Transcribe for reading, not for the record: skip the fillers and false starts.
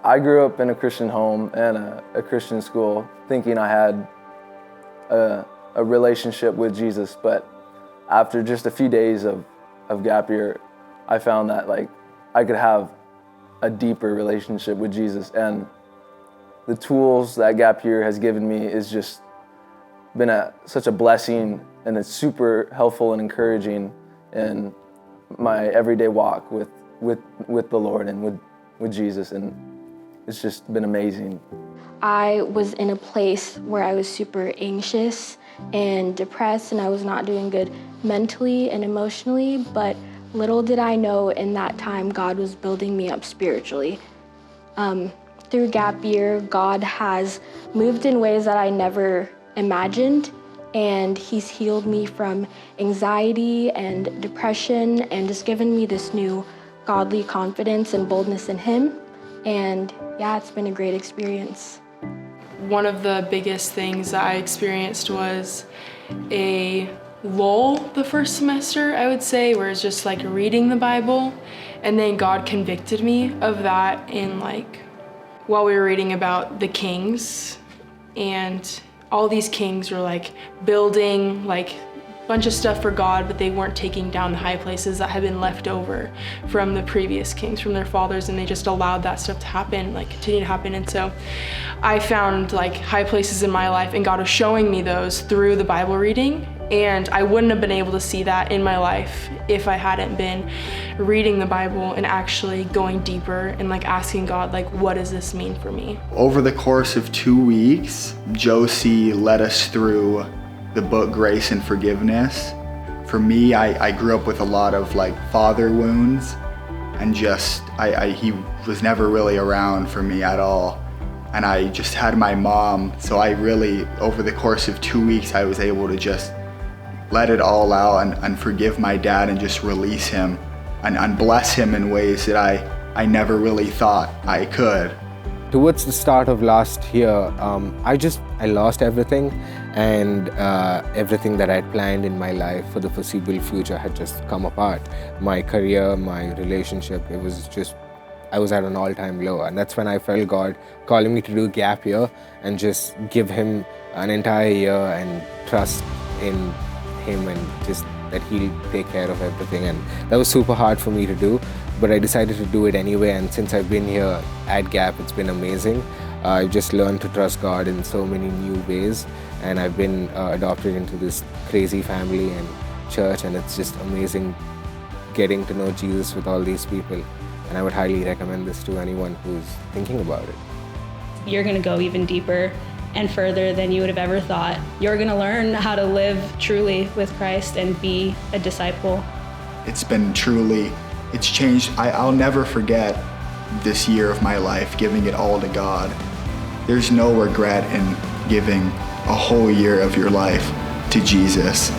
I grew up in a Christian home and a Christian school, thinking I had a relationship with Jesus, but after just a few days of gap year, I found that like I could have a deeper relationship with Jesus, and the tools that gap year has given me is just been such a blessing, and it's super helpful and encouraging in my everyday walk with the Lord and with Jesus, and it's just been amazing. I was in a place where I was super anxious and depressed, and I was not doing good mentally and emotionally, but little did I know in that time God was building me up spiritually. Through gap year, God has moved in ways that I never imagined, and He's healed me from anxiety and depression and just given me this new godly confidence and boldness in Him. And yeah, it's been a great experience. One of the biggest things that I experienced was a lull the first semester, I would say, where it's just like reading the Bible, and then God convicted me of that while we were reading about the kings, and all these kings were like building like a bunch of stuff for God, but they weren't taking down the high places that had been left over from the previous kings, from their fathers, and they just allowed that stuff to happen, like continue to happen. And so I found like high places in my life, and God was showing me those through the Bible reading. And I wouldn't have been able to see that in my life if I hadn't been reading the Bible and actually going deeper and like asking God, like, what does this mean for me? Over the course of 2 weeks, Josie led us through the book Grace and Forgiveness. For me, I grew up with a lot of like father wounds, and he was never really around for me at all. And I just had my mom, so I really, over the course of 2 weeks, I was able to just let it all out and forgive my dad and just release him and bless him in ways that I never really thought I could. Towards the start of last year, I lost everything, and everything that I'd planned in my life for the foreseeable future had just come apart. My career, my relationship, I was at an all-time low, and that's when I felt God calling me to do gap year and just give Him an entire year and trust in Him and just that He'll take care of everything. And that was super hard for me to do, but I decided to do it anyway. And since I've been here at Gap, it's been amazing. I've just learned to trust God in so many new ways, and I've been adopted into this crazy family and church, and it's just amazing getting to know Jesus with all these people. And I would highly recommend this to anyone who's thinking about it. You're going to go even deeper and further than you would have ever thought. You're going to learn how to live truly with Christ and be a disciple. It's changed. I'll never forget this year of my life, giving it all to God. There's no regret in giving a whole year of your life to Jesus.